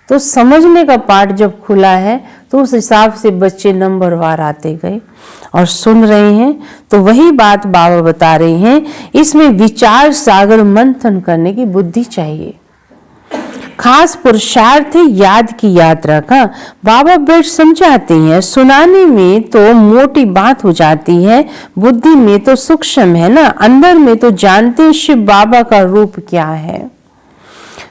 Speaker 1: तो समझने का पाठ जब खुला है तो उस हिसाब से बच्चे नंबरवार आते गए और सुन रहे हैं। तो वही बात बाबा बता रहे हैं, इसमें विचार सागर मंथन करने की बुद्धि चाहिए। खास पुरुषार्थ है याद की यात्रा का। बाबा बैठ समझाते हैं, सुनाने में तो मोटी बात हो जाती है, बुद्धि में तो सूक्ष्म है ना, अंदर में तो जानते हैं शिव बाबा का रूप क्या है।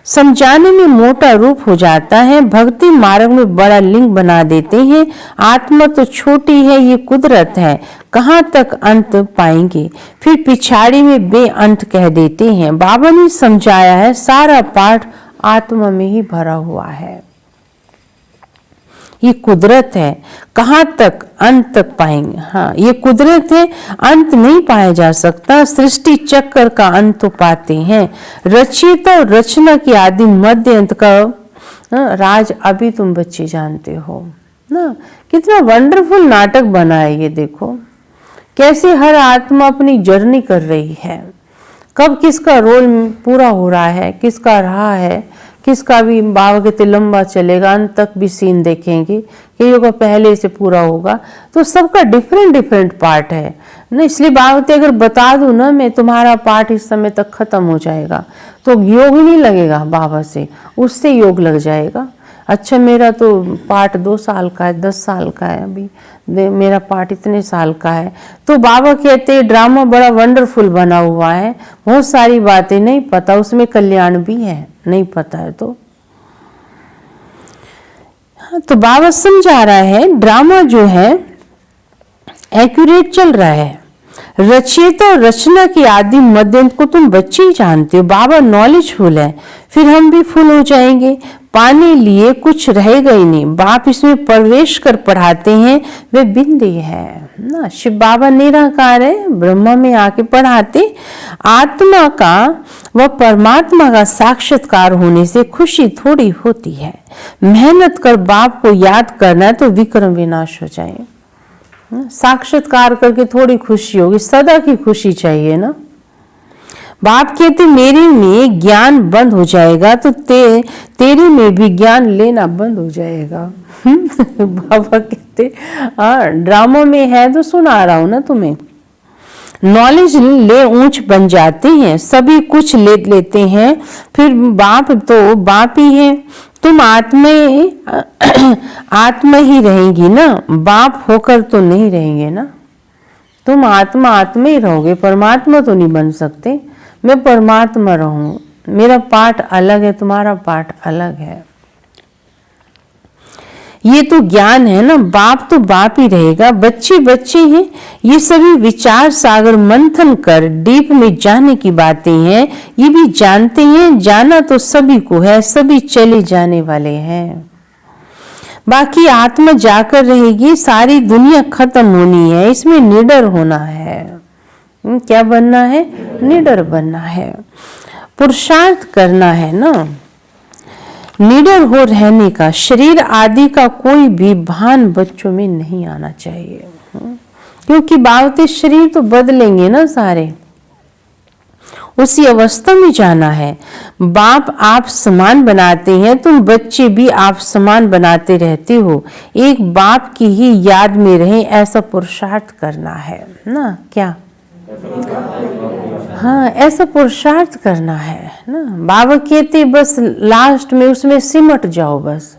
Speaker 1: समझाने में मोटा रूप हो जाता है, भक्ति मार्ग में बड़ा लिंग बना देते हैं। आत्मा तो छोटी है, ये कुदरत है, कहाँ तक अंत पाएंगे, फिर पिछाड़ी में बेअंत कह देते हैं। बाबा ने समझाया है सारा पाठ आत्मा में ही भरा हुआ है, ये कुदरत है, कहाँ तक अंत तक पाएंगे। हाँ, ये कुदरत है, अंत नहीं पाया जा सकता। सृष्टि चक्र का अंत तो पाते हैं, रचयिता और रचना की आदि मध्य अंत का राज अभी तुम बच्चे जानते हो ना। कितना वंडरफुल नाटक बना है ये, देखो कैसे हर आत्मा अपनी जर्नी कर रही है, कब किसका रोल पूरा हो रहा है, किसका रहा है, किसका भी बाबा कहते लंबा चलेगा, अंत तक भी सीन देखेंगे, कईयों का पहले से पूरा होगा। तो सबका डिफरेंट डिफरेंट पार्ट है ना। इसलिए बाबा कहते अगर बता दूं ना मैं, तुम्हारा पार्ट इस समय तक खत्म हो जाएगा, तो योग ही नहीं लगेगा बाबा से, उससे योग लग जाएगा। अच्छा मेरा तो पार्ट 2 साल का है, 10 साल का है, अभी मेरा पार्ट इतने साल का है। तो बाबा कहते हैं ड्रामा बड़ा वंडरफुल बना हुआ है, बहुत सारी बातें नहीं पता, उसमें कल्याण भी है, नहीं पता है तो। तो बाबा समझा रहा है ड्रामा जो है एक्यूरेट चल रहा है, रचयिता और रचना की आदि मध्यंत को तुम बच्चे ही जानते हो। बाबा नॉलेजफुल है, फिर हम भी फुल हो जाएंगे, पाने लिए कुछ रहेगा ही नहीं। बाप इसमें प्रवेश कर पढ़ाते हैं, वे बिंदी है ना। शिव बाबा निराकार है, ब्रह्मा में आके पढ़ाते। आत्मा का व परमात्मा का साक्षात्कार होने से खुशी थोड़ी होती है, मेहनत कर बाप को याद करना है तो विक्रम विनाश हो जाए। साक्षात्कार करके थोड़ी खुशी होगी, सदा की खुशी चाहिए ना। बाप कहते मेरे में ज्ञान बंद हो जाएगा तो तेरे में भी ज्ञान लेना बंद हो जाएगा। बाबा कहते हाँ ड्रामा में है तो सुना रहा हूं ना तुम्हें। नॉलेज ले ऊंच बन जाते हैं, सभी कुछ ले लेते हैं, फिर बाप तो बाप ही है। तुम आत्मा ही रहेंगी ना, बाप होकर तो नहीं रहेंगे ना। तुम आत्मा ही रहोगे, परमात्मा तो नहीं बन सकते। मैं परमात्मा रहूं, मेरा पाठ अलग है, तुम्हारा पाठ अलग है। ये तो ज्ञान है ना, बाप तो बाप ही रहेगा, बच्चे बच्चे हैं। ये सभी विचार सागर मंथन कर डीप में जाने की बातें हैं। ये भी जानते हैं जाना तो सभी को है, सभी चले जाने वाले हैं। बाकी आत्मा जाकर रहेगी, सारी दुनिया खत्म होनी है, इसमें निडर होना है। क्या बनना है? निडर बनना है, पुरुषार्थ करना है ना, निडर हो रहने का। शरीर आदि का कोई भी भान बच्चों में नहीं आना चाहिए, क्योंकि बावते शरीर तो बदलेंगे ना सारे, उसी अवस्था में जाना है। बाप आप समान बनाते हैं, तुम बच्चे भी आप समान बनाते रहते हो। एक बाप की ही याद में रहे ऐसा पुरुषार्थ करना है ना। क्या? हाँ, ऐसा पुरुषार्थ करना है ना। बाबा कहते बस लास्ट में उसमें सिमट जाओ, बस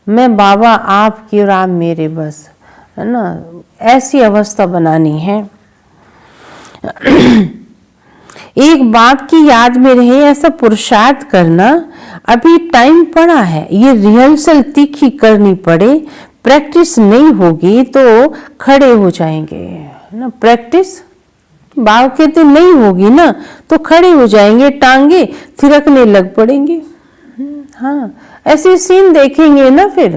Speaker 1: मैं बाबा आपकी और आप मेरे, बस है ना, ऐसी अवस्था बनानी है। एक बाप की याद में रहे ऐसा पुरुषार्थ करना। अभी टाइम पड़ा है, ये रिहर्सल तीखी करनी पड़े, प्रैक्टिस नहीं होगी तो खड़े हो जाएंगे ना। प्रैक्टिस बाप कहते नहीं होगी ना तो खड़े हो जाएंगे, टांगे थिरकने लग पड़ेंगे। हाँ, ऐसे सीन देखेंगे ना, फिर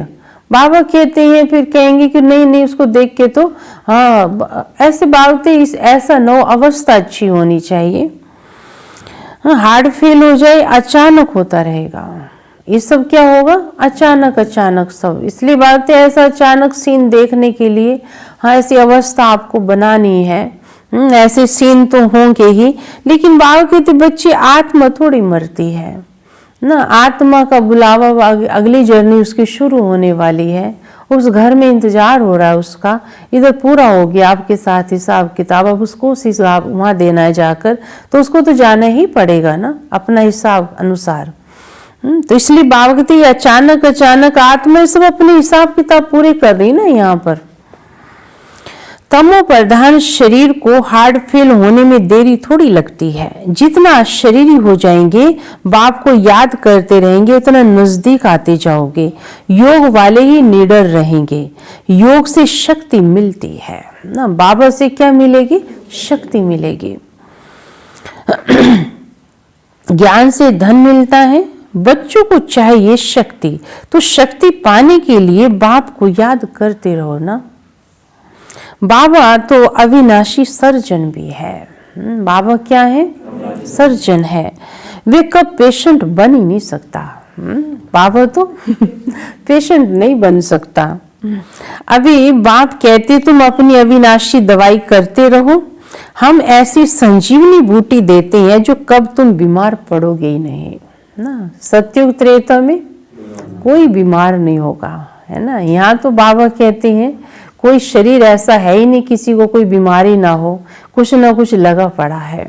Speaker 1: बाबा कहते हैं, फिर कहेंगे कि नहीं नहीं उसको देख के तो हाँ ऐसे बाबते ऐसा नो अवस्था अच्छी होनी चाहिए। हार्ट फेल हो जाए, अचानक होता रहेगा। ये सब क्या होगा? अचानक अचानक सब। इसलिए बात है ऐसा अचानक सीन देखने के लिए, हाँ ऐसी अवस्था आपको बनानी है। ऐसे सीन तो होंगे ही, लेकिन बाबा कहते बच्चे आत्मा थोड़ी मरती है ना, आत्मा का बुलावा, अगली जर्नी उसकी शुरू होने वाली है। उस घर में इंतजार हो रहा है उसका, इधर पूरा हो गया आपके साथ हिसाब किताब, अब उसको उस हिसाब वहाँ देना है जाकर, तो उसको तो जाना ही पड़ेगा ना अपना हिसाब अनुसार। तो इसलिए बाबा कहते अचानक अचानक आत्मा सब अपने हिसाब किताब पूरे कर रही ना। यहाँ पर तमो प्रधान शरीर को हार्ट फेल होने में देरी थोड़ी लगती है। जितना शरीरी हो जाएंगे, बाप को याद करते रहेंगे, उतना नजदीक आते जाओगे। योग वाले ही निडर रहेंगे। योग से शक्ति मिलती है ना। बाबा से क्या मिलेगी? शक्ति मिलेगी। ज्ञान से धन मिलता है। बच्चों को चाहिए शक्ति, तो शक्ति पाने के लिए बाप को याद करते रहो ना। बाबा तो अविनाशी सर्जन भी है। बाबा क्या है? सर्जन है। वे कब पेशेंट बन ही नहीं सकता। बाबा तो पेशेंट नहीं बन सकता। अभी बाप कहते तुम अपनी अविनाशी दवाई करते रहो, हम ऐसी संजीवनी बूटी देते हैं जो कब तुम बीमार पड़ोगे ही नहीं ना। सत्युग त्रेता में कोई बीमार नहीं होगा, है ना। यहाँ तो बाबा कहते हैं कोई शरीर ऐसा है ही नहीं किसी को कोई बीमारी ना हो, कुछ ना कुछ लगा पड़ा है।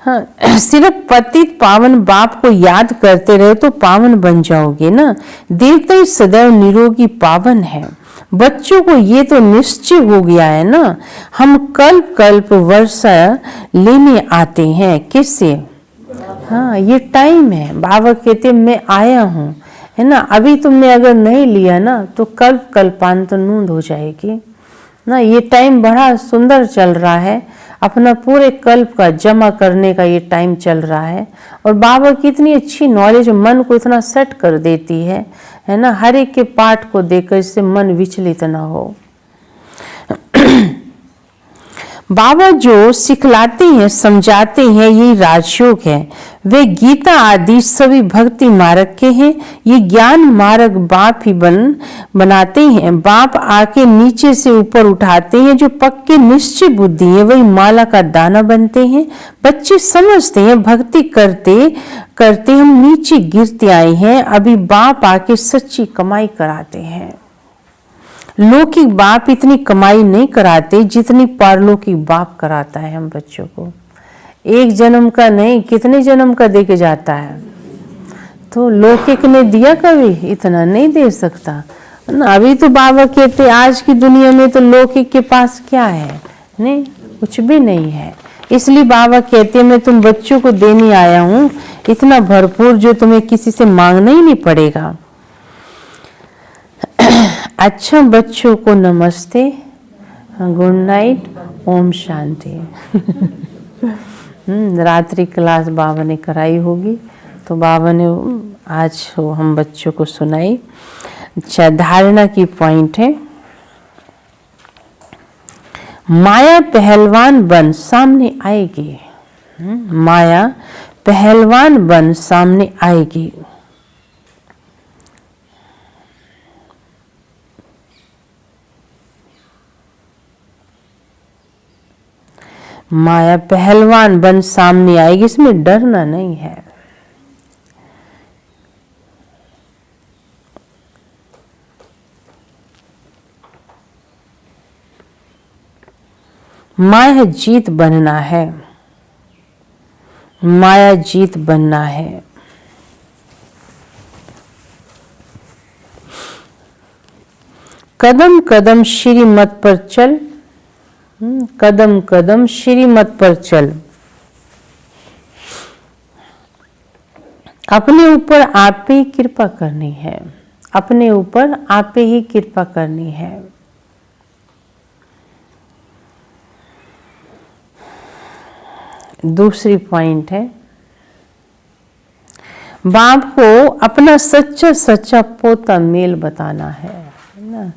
Speaker 1: हाँ, सिर्फ पतित पावन बाप को याद करते रहे तो पावन बन जाओगे ना। देवता ही सदैव निरोगी पावन है। बच्चों को ये तो निश्चय हो गया है ना, हम कल्प कल्प वर्षा लेने आते हैं। किससे? हाँ, ये टाइम है। बाबा कहते मैं आया हूँ, है ना। अभी तुमने अगर नहीं लिया ना तो कल्प कल्पांत नूंद हो जाएगी ना। ये टाइम बड़ा सुंदर चल रहा है, अपना पूरे कल्प का जमा करने का ये टाइम चल रहा है। और बाबा की इतनी अच्छी नॉलेज मन को इतना सेट कर देती है ना, हर एक के पाठ को देखकर इससे मन विचलित ना हो। बाबा जो सिखलाते हैं, समझाते हैं, ये राजयोग है। वे गीता आदि सभी भक्ति मार्ग के हैं। ये ज्ञान मार्ग बाप ही बनाते हैं। बाप आके नीचे से ऊपर उठाते हैं। जो पक्के निश्चय बुद्धि है वही माला का दाना बनते हैं। बच्चे समझते हैं भक्ति करते करते हम नीचे गिरते आए हैं। अभी बाप आके सच्ची कमाई कराते हैं। लौकिक बाप इतनी कमाई नहीं कराते जितनी पारलौकिक बाप कराता है हम बच्चों को। एक जन्म का नहीं, कितने जन्म का दे के जाता है। तो लौकिक ने दिया कभी? इतना नहीं दे सकता ना। अभी तो बाबा कहते आज की दुनिया में तो लौकिक के पास क्या है? नहीं, कुछ भी नहीं है। इसलिए बाबा कहते मैं तुम बच्चों को देने आया हूँ इतना भरपूर जो तुम्हें किसी से मांगना ही नहीं पड़ेगा। अच्छा बच्चों को नमस्ते, गुड नाइट, ओम शांति। रात्रि क्लास बाबा ने कराई होगी तो बाबा ने आज हम बच्चों को सुनाई। अच्छा, धारणा की पॉइंट है, माया पहलवान बन सामने आएगी। माया पहलवान बन सामने आएगी। माया पहलवान बन सामने आएगी, इसमें डरना नहीं है। माया जीत बनना है। माया जीत बनना है। कदम कदम श्रीमत पर चल, कदम कदम श्रीमत पर चल। अपने ऊपर आप ही कृपा करनी है। अपने ऊपर आप ही कृपा करनी है। दूसरी पॉइंट है, बाप को अपना सच्चा सच्चा पोता मेल बताना है ना।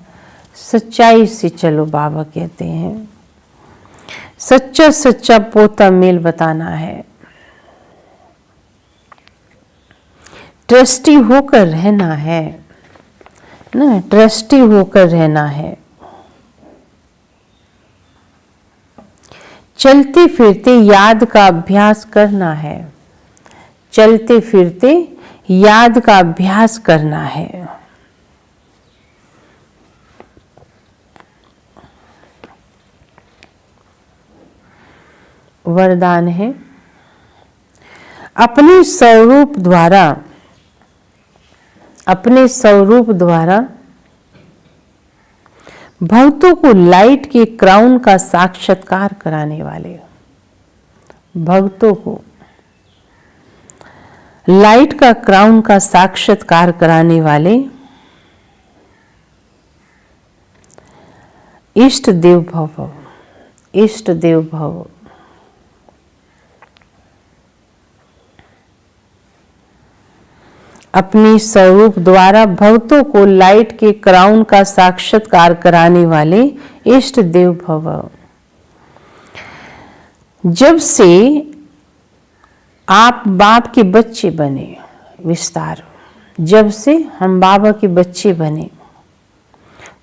Speaker 1: सच्चाई से चलो, बाबा कहते हैं सच्चा सच्चा पोता मेल बताना है, ट्रस्टी होकर रहना है ना, ट्रस्टी होकर रहना है। चलते फिरते याद का अभ्यास करना है, चलते फिरते याद का अभ्यास करना है। वरदान है, अपने स्वरूप द्वारा भक्तों को लाइट के क्राउन का साक्षात्कार कराने वाले, भक्तों को लाइट का क्राउन का साक्षात्कार कराने वाले इष्ट देव भव, इष्ट देव भव। अपने स्वरूप द्वारा भक्तों को लाइट के क्राउन का साक्षात्कार कराने वाले इष्ट देव भव। जब से आप बाप के बच्चे बने, विस्तार, जब से हम बाबा के बच्चे बने,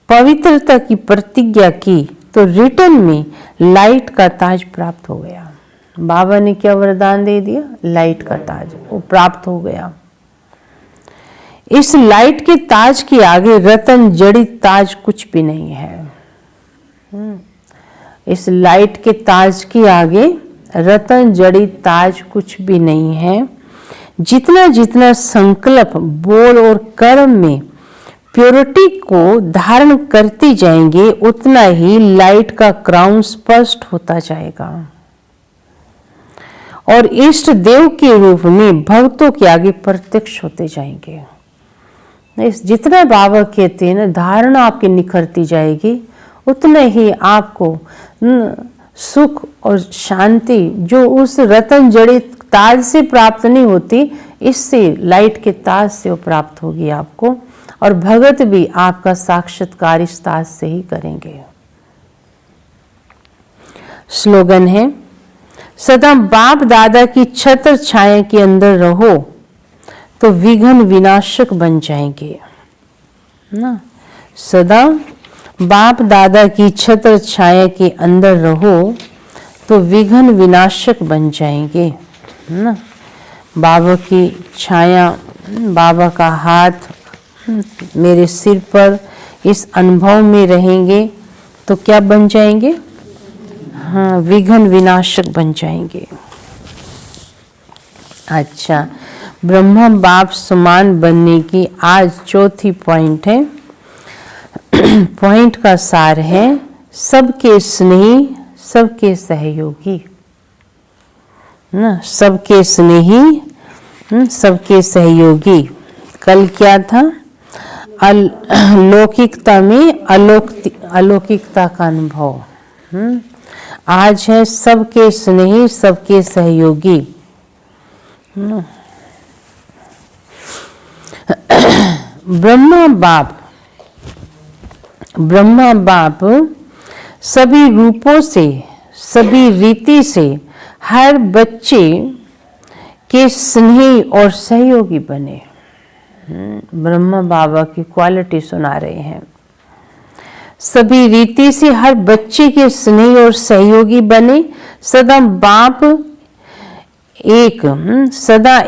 Speaker 1: पवित्रता की प्रतिज्ञा की, तो रिटर्न में लाइट का ताज प्राप्त हो गया। बाबा ने क्या वरदान दे दिया? लाइट का ताज वो प्राप्त हो गया। इस लाइट के ताज के आगे रतन जड़ित ताज कुछ भी नहीं है। इस लाइट के ताज के आगे रतन जड़ित ताज कुछ भी नहीं है। जितना जितना संकल्प, बोल और कर्म में प्योरिटी को धारण करते जाएंगे, उतना ही लाइट का क्राउन स्पष्ट होता जाएगा और इष्ट देव के रूप में भक्तों के आगे प्रत्यक्ष होते जाएंगे। जितना बाबा कहते हैं ना, धारणा आपकी निखरती जाएगी, उतना ही आपको सुख और शांति जो उस रतन जड़ित ताज से प्राप्त नहीं होती, इससे लाइट के ताज से वो प्राप्त होगी आपको। और भगत भी आपका साक्षात्कार इस ताज से ही करेंगे। स्लोगन है, सदा बाप दादा की छत्र छाया के अंदर रहो तो विघ्न विनाशक बन जाएंगे ना। सदा बाप दादा की छत्र छाया के अंदर रहो तो विघ्न विनाशक बन जाएंगे ना। बाबा की छाया, बाबा का हाथ मेरे सिर पर, इस अनुभव में रहेंगे तो क्या बन जाएंगे? हाँ, विघ्न विनाशक बन जाएंगे। अच्छा, ब्रह्मा बाप समान बनने की आज चौथी पॉइंट है। पॉइंट का सार है, सबके स्नेही, सबके सहयोगी ना, सबके स्नेही, सबके सहयोगी। कल क्या था? लौकिकता में अलौकिकता का अनुभव। आज है सबके स्नेही, सबके सहयोगी। ब्रह्मा बाप सभी रूपों से, सभी रीति से हर बच्चे के स्नेही और सहयोगी बने। ब्रह्मा बाबा की क्वालिटी सुना रहे हैं। सभी रीति से हर बच्चे के स्नेही और सहयोगी बने। सदा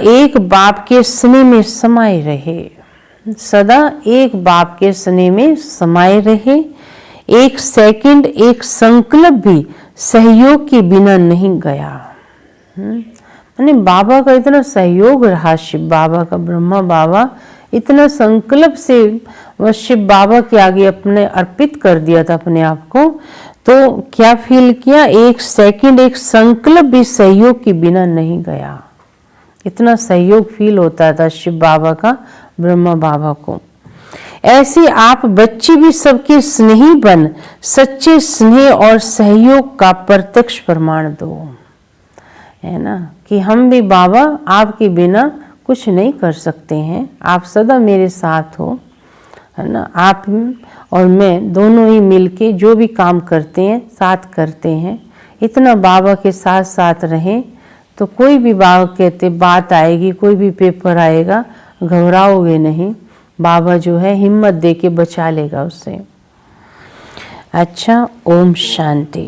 Speaker 1: एक बाप के स्नेह में समाये रहे। सदा एक बाप के स्नेह में समाये रहे। एक सेकंड, एक संकल्प भी सहयोग के बिना नहीं गया। माने बाबा का इतना सहयोग रहा, शिव बाबा का, ब्रह्मा बाबा इतना संकल्प से वह शिव बाबा के आगे अपने अर्पित कर दिया था अपने आप को। तो क्या फील किया? एक सेकंड, एक संकल्प भी सहयोग के बिना नहीं गया। इतना सहयोग फील होता था शिव बाबा का ब्रह्मा बाबा को। ऐसे आप बच्चे भी सबके स्नेही बन सच्चे स्नेह और सहयोग का प्रत्यक्ष प्रमाण दो, है ना, कि हम भी बाबा आपके बिना कुछ नहीं कर सकते हैं, आप सदा मेरे साथ हो, है ना। आप और मैं दोनों ही मिलके जो भी काम करते हैं साथ करते हैं। इतना बाबा के साथ साथ रहें तो कोई भी बाबा कहते बात आएगी, कोई भी पेपर आएगा, घबराओगे नहीं, बाबा जो है हिम्मत दे के बचा लेगा उससे। अच्छा, ओम शांति।